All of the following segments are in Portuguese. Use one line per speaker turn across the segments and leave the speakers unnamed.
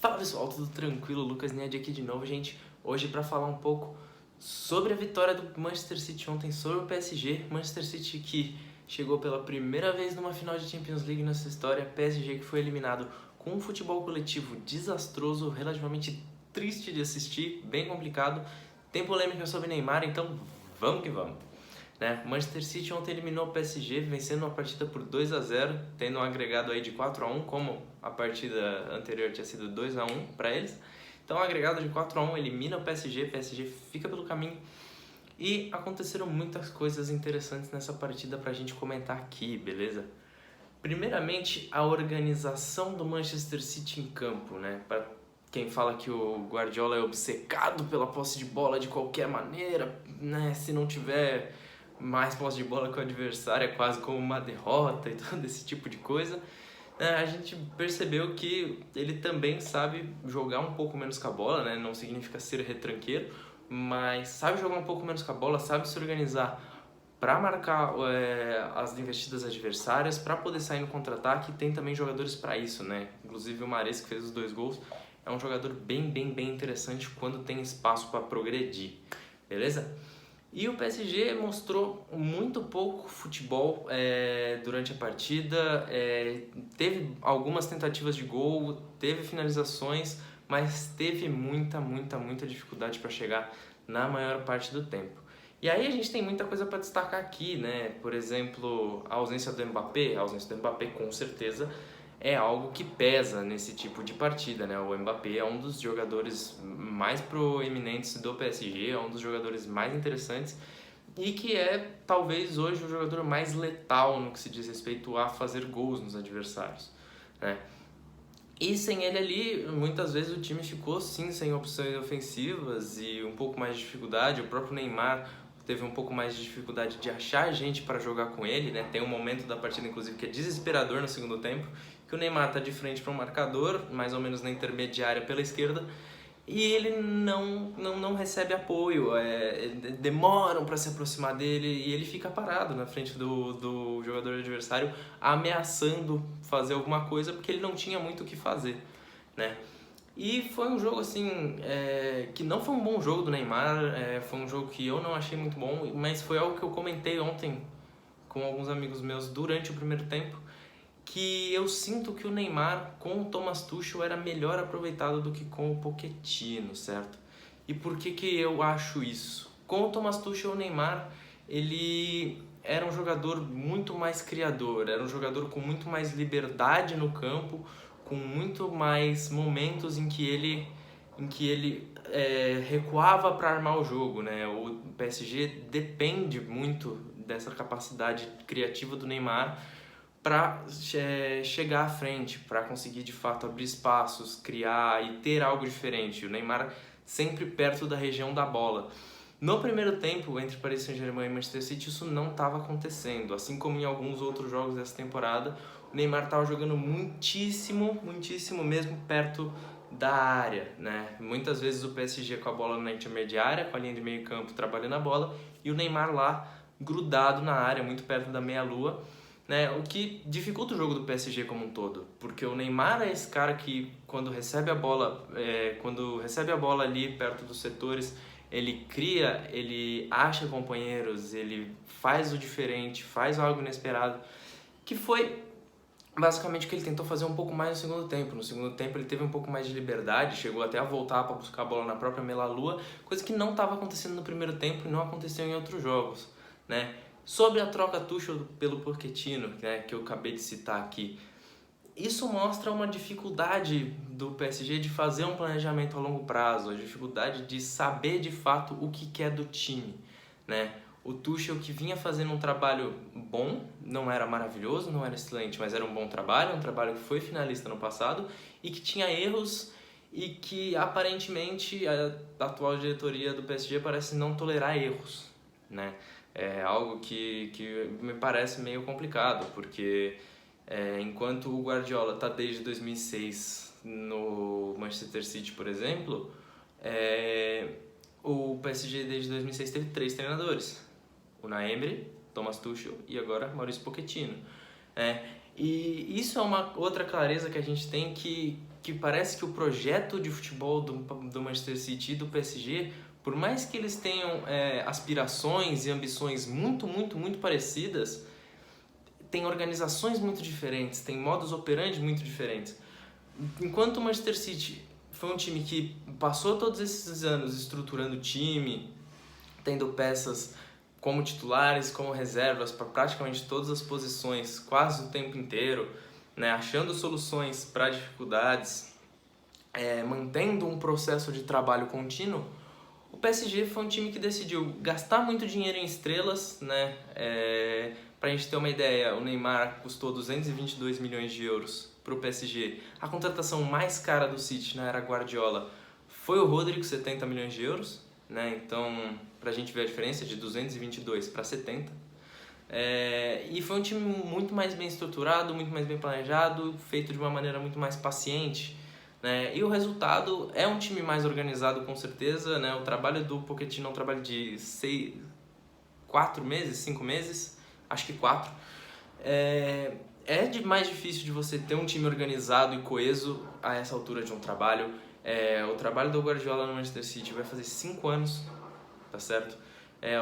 Fala pessoal, tudo tranquilo? Lucas Niad aqui de novo, gente. Hoje para falar um pouco sobre a vitória do Manchester City ontem sobre o PSG. Manchester City que chegou pela primeira vez numa final de Champions League nessa história. PSG que foi eliminado com um futebol coletivo desastroso, relativamente triste de assistir, bem complicado. Tem polêmica sobre Neymar, então vamos que vamos. Manchester City ontem eliminou o PSG, vencendo uma partida por 2-0, tendo um agregado aí de 4-1, como a partida anterior tinha sido 2-1 para eles. Então, um agregado de 4-1 elimina o PSG fica pelo caminho. E aconteceram muitas coisas interessantes nessa partida pra gente comentar aqui, beleza? Primeiramente, a organização do Manchester City em campo, né? Para quem fala que o Guardiola é obcecado pela posse de bola de qualquer maneira, né? Se não tiver mais posse de bola que o adversário é quase como uma derrota e todo esse tipo de coisa. A gente percebeu que ele também sabe jogar um pouco menos com a bola, né? Não significa ser retranqueiro, mas sabe jogar um pouco menos com a bola, sabe se organizar para marcar as investidas adversárias, para poder sair no contra-ataque. Tem também jogadores para isso, né? Inclusive o Mahrez, que fez os 2 gols, é um jogador bem interessante quando tem espaço para progredir, beleza? E o PSG mostrou muito pouco futebol durante a partida, teve algumas tentativas de gol, teve finalizações, mas teve muita dificuldade para chegar na maior parte do tempo. E aí a gente tem muita coisa para destacar aqui, né? Por exemplo, a ausência do Mbappé. A ausência do Mbappé com certeza é algo que pesa nesse tipo de partida, né? O Mbappé é um dos jogadores mais proeminentes do PSG, é um dos jogadores mais interessantes e que é talvez hoje o jogador mais letal no que se diz respeito a fazer gols nos adversários, né? E sem ele ali, muitas vezes o time ficou sim sem opções ofensivas e um pouco mais de dificuldade. O próprio Neymar teve um pouco mais de dificuldade de achar gente para jogar com ele, né? Tem um momento da partida, inclusive, que é desesperador no segundo tempo, que o Neymar está de frente para um marcador, mais ou menos na intermediária pela esquerda, e ele não recebe apoio, demoram para se aproximar dele e ele fica parado na frente do jogador adversário, ameaçando fazer alguma coisa porque ele não tinha muito o que fazer, né? E foi um jogo assim, que não foi um bom jogo do Neymar, foi um jogo que eu não achei muito bom, mas foi algo que eu comentei ontem com alguns amigos meus durante o primeiro tempo, que eu sinto que o Neymar com o Thomas Tuchel era melhor aproveitado do que com o Pochettino, certo? E por que eu acho isso? Com o Thomas Tuchel, o Neymar, ele era um jogador muito mais criador, era um jogador com muito mais liberdade no campo, com muito mais momentos em que ele recuava para armar o jogo, né? O PSG depende muito dessa capacidade criativa do Neymar para chegar à frente, para conseguir de fato abrir espaços, criar e ter algo diferente. O Neymar sempre perto da região da bola. No primeiro tempo, entre Paris Saint-Germain e Manchester City, isso não estava acontecendo. Assim como em alguns outros jogos dessa temporada, o Neymar estava jogando muitíssimo mesmo perto da área, né? Muitas vezes o PSG com a bola na intermediária, com a linha de meio campo trabalhando a bola, e o Neymar lá grudado na área, muito perto da meia-lua, né? O que dificulta o jogo do PSG como um todo, porque o Neymar é esse cara que quando recebe a bola ali perto dos setores, ele cria, ele acha companheiros, ele faz o diferente, faz algo inesperado, que foi basicamente o que ele tentou fazer um pouco mais no segundo tempo. No segundo tempo ele teve um pouco mais de liberdade, chegou até a voltar para buscar a bola na própria meia-lua, coisa que não estava acontecendo no primeiro tempo e não aconteceu em outros jogos, né? Sobre a troca Tuchel pelo Pochettino, né, que eu acabei de citar aqui, isso mostra uma dificuldade do PSG de fazer um planejamento a longo prazo, a dificuldade de saber de fato o que quer do time, né? O Tuchel, que vinha fazendo um trabalho bom, não era maravilhoso, não era excelente, mas era um bom trabalho, um trabalho que foi finalista no passado e que tinha erros e que aparentemente a atual diretoria do PSG parece não tolerar erros, né? É algo que me parece meio complicado, porque enquanto o Guardiola está desde 2006 no Manchester City, por exemplo, o PSG desde 2006 teve 3 treinadores: Unai Emery, Thomas Tuchel e agora Maurício Pochettino. E isso é uma outra clareza que a gente tem, que que parece que o projeto de futebol do Manchester City e do PSG, por mais que eles tenham aspirações e ambições muito parecidas, tem organizações muito diferentes, tem modus operandi muito diferentes. Enquanto o Manchester City foi um time que passou todos esses anos estruturando o time, tendo peças como titulares, como reservas para praticamente todas as posições, quase o tempo inteiro, né, achando soluções para dificuldades, mantendo um processo de trabalho contínuo, o PSG foi um time que decidiu gastar muito dinheiro em estrelas, né? Para a gente ter uma ideia, o Neymar custou 222 milhões de euros para o PSG. A contratação mais cara do City na era Guardiola foi o Rodrigo, 70 milhões de euros, né? Então, para a gente ver a diferença de 222 para 70. E foi um time muito mais bem estruturado, muito mais bem planejado, feito de uma maneira muito mais paciente, né? E o resultado é um time mais organizado, com certeza, né? O trabalho do Pochettino é um trabalho de 4 meses, 5 meses, acho que 4. Mais difícil de você ter um time organizado e coeso a essa altura de um trabalho. O trabalho do Guardiola no Manchester City vai fazer 5 anos, tá certo?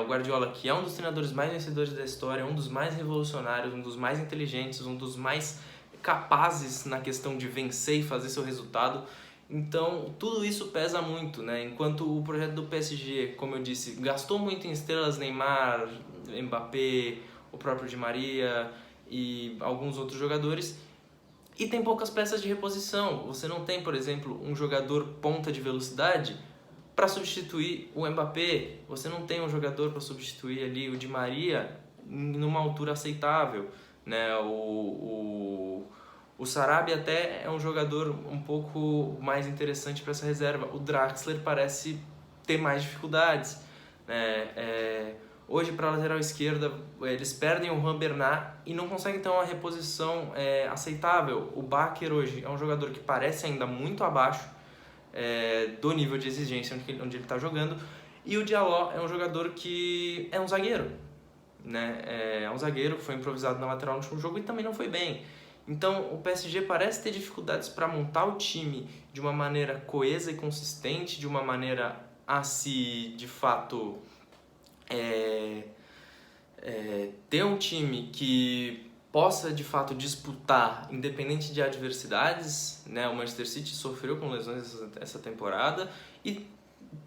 O Guardiola, que é um dos treinadores mais vencedores da história, um dos mais revolucionários, um dos mais inteligentes, um dos mais capazes na questão de vencer e fazer seu resultado. Então, tudo isso pesa muito, né? Enquanto o projeto do PSG, como eu disse, gastou muito em estrelas, Neymar, Mbappé, o próprio Di Maria e alguns outros jogadores, e tem poucas peças de reposição. Você não tem, por exemplo, um jogador ponta de velocidade para substituir o Mbappé. Você não tem um jogador para substituir ali o Di Maria numa altura aceitável, né? O Sarabia até é um jogador um pouco mais interessante para essa reserva. O Draxler parece ter mais dificuldades, né? Hoje, para a lateral esquerda, eles perdem o Juan Bernat e não conseguem ter uma reposição aceitável. O Bakker hoje é um jogador que parece ainda muito abaixo do nível de exigência onde ele está jogando. E o Diallo é um jogador que é um zagueiro, né? É um zagueiro que foi improvisado na lateral no último jogo e também não foi bem. Então o PSG parece ter dificuldades para montar o time de uma maneira coesa e consistente, de uma maneira a se, de fato, ter um time que possa de fato disputar independente de adversidades, né? O Manchester City sofreu com lesões essa temporada e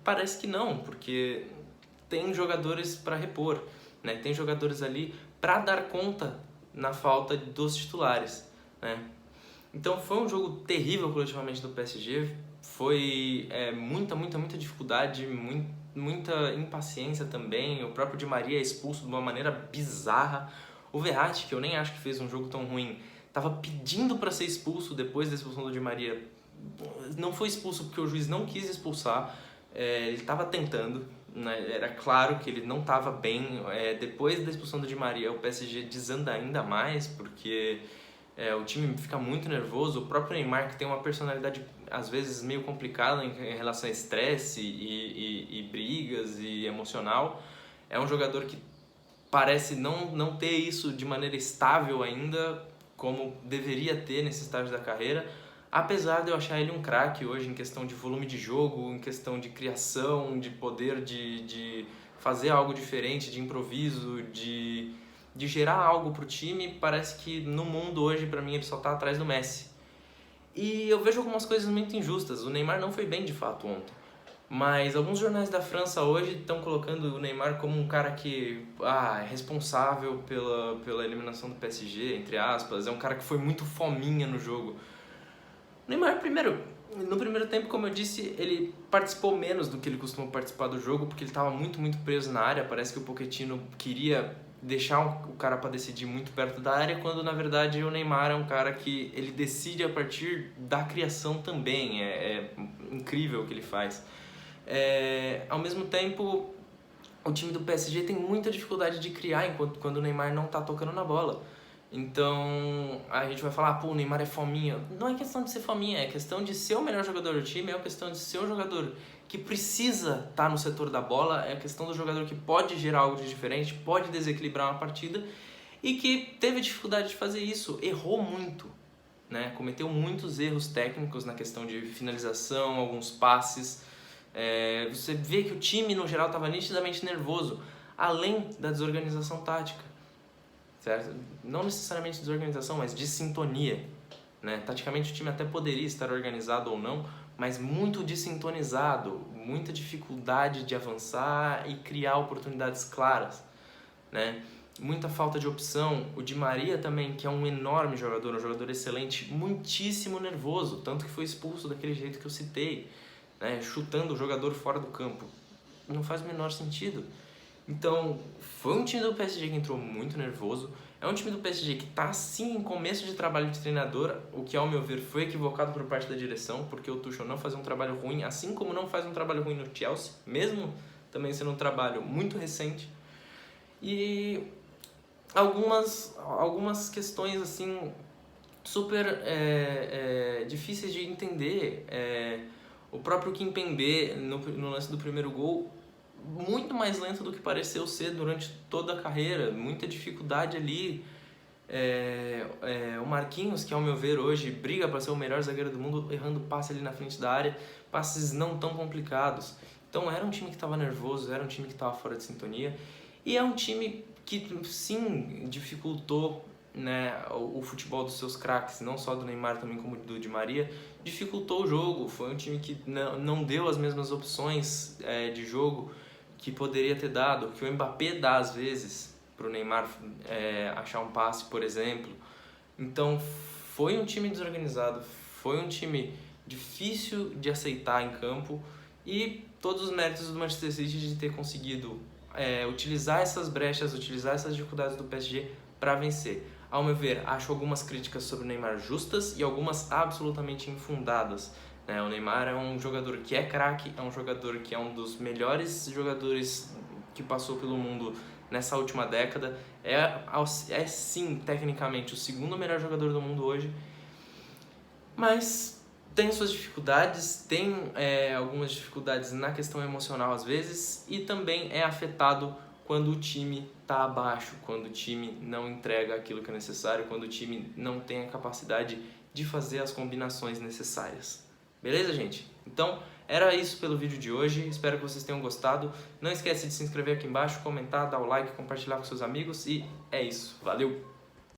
parece que não, porque tem jogadores para repor, né? Tem jogadores ali para dar conta na falta dos titulares, né? Então foi um jogo terrível coletivamente do PSG, foi muita dificuldade, muita impaciência também. O próprio Di Maria é expulso de uma maneira bizarra. O Verratti, que eu nem acho que fez um jogo tão ruim, estava pedindo para ser expulso depois da expulsão do Di Maria. Não foi expulso porque o juiz não quis expulsar, ele estava tentando, né? Era claro que ele não estava bem. Depois da expulsão do Di Maria, o PSG desanda ainda mais, porque o time fica muito nervoso. O próprio Neymar, que tem uma personalidade às vezes meio complicada em relação a estresse e brigas e emocional, é um jogador que parece não ter isso de maneira estável ainda, como deveria ter nesse estágio da carreira, apesar de eu achar ele um craque hoje em questão de volume de jogo, em questão de criação, de poder de fazer algo diferente, de improviso, de gerar algo para o time. Parece que no mundo hoje, para mim, ele só está atrás do Messi. E eu vejo algumas coisas muito injustas. O Neymar não foi bem de fato ontem, mas alguns jornais da França hoje estão colocando o Neymar como um cara que é responsável pela eliminação do PSG, entre aspas. É um cara que foi muito fominha no jogo. O Neymar, no primeiro tempo, como eu disse, ele participou menos do que ele costuma participar do jogo, porque ele estava muito preso na área. Parece que o Pochettino queria deixar o cara para decidir muito perto da área, quando na verdade o Neymar é um cara que ele decide a partir da criação também. É incrível o que ele faz. Ao mesmo tempo, o time do PSG tem muita dificuldade de criar quando o Neymar não está tocando na bola. Então a gente vai falar, o Neymar é fominha. Não é questão de ser fominha, é questão de ser o melhor jogador do time, é questão de ser um jogador que precisa estar no setor da bola, é a questão do jogador que pode gerar algo de diferente, pode desequilibrar uma partida, e que teve dificuldade de fazer isso, errou muito. né? Cometeu muitos erros técnicos na questão de finalização, alguns passes. Você vê que o time, no geral, estava nitidamente nervoso, além da desorganização tática, certo? Não necessariamente desorganização, mas de sintonia, né? Taticamente, o time até poderia estar organizado ou não, mas muito desintonizado, muita dificuldade de avançar e criar oportunidades claras, né? Muita falta de opção. O Di Maria também, que é um enorme jogador, um jogador excelente, muitíssimo nervoso, tanto que foi expulso daquele jeito que eu citei, né? Chutando o jogador fora do campo. Não faz o menor sentido. Então, foi um time do PSG que entrou muito nervoso. É um time do PSG que está sim em começo de trabalho de treinador, o que ao meu ver foi equivocado por parte da direção, porque o Tuchel não faz um trabalho ruim, assim como não faz um trabalho ruim no Chelsea, mesmo também sendo um trabalho muito recente. E algumas questões assim super difíceis de entender. O próprio Kimpembe no lance do primeiro gol, muito mais lento do que pareceu ser durante toda a carreira, muita dificuldade ali. O Marquinhos, que ao meu ver hoje briga para ser o melhor zagueiro do mundo, errando passe ali na frente da área, passes não tão complicados. Então era um time que estava nervoso, era um time que estava fora de sintonia, e é um time que sim dificultou, né, o futebol dos seus craques, não só do Neymar, também como do Di Maria, dificultou o jogo. Foi um time que não deu as mesmas opções de jogo que poderia ter dado, que o Mbappé dá às vezes para o Neymar achar um passe, por exemplo. Então foi um time desorganizado, foi um time difícil de aceitar em campo, e todos os méritos do Manchester City de ter conseguido utilizar essas brechas, utilizar essas dificuldades do PSG para vencer. Ao meu ver, acho algumas críticas sobre o Neymar justas e algumas absolutamente infundadas. O Neymar é um jogador que é craque, é um jogador que é um dos melhores jogadores que passou pelo mundo nessa última década. É sim, tecnicamente, o segundo melhor jogador do mundo hoje, mas tem suas dificuldades, tem algumas dificuldades na questão emocional às vezes, e também é afetado quando o time está abaixo, quando o time não entrega aquilo que é necessário, quando o time não tem a capacidade de fazer as combinações necessárias. Beleza, gente? Então, era isso pelo vídeo de hoje. Espero que vocês tenham gostado. Não esquece de se inscrever aqui embaixo, comentar, dar o like, compartilhar com seus amigos. E é isso. Valeu!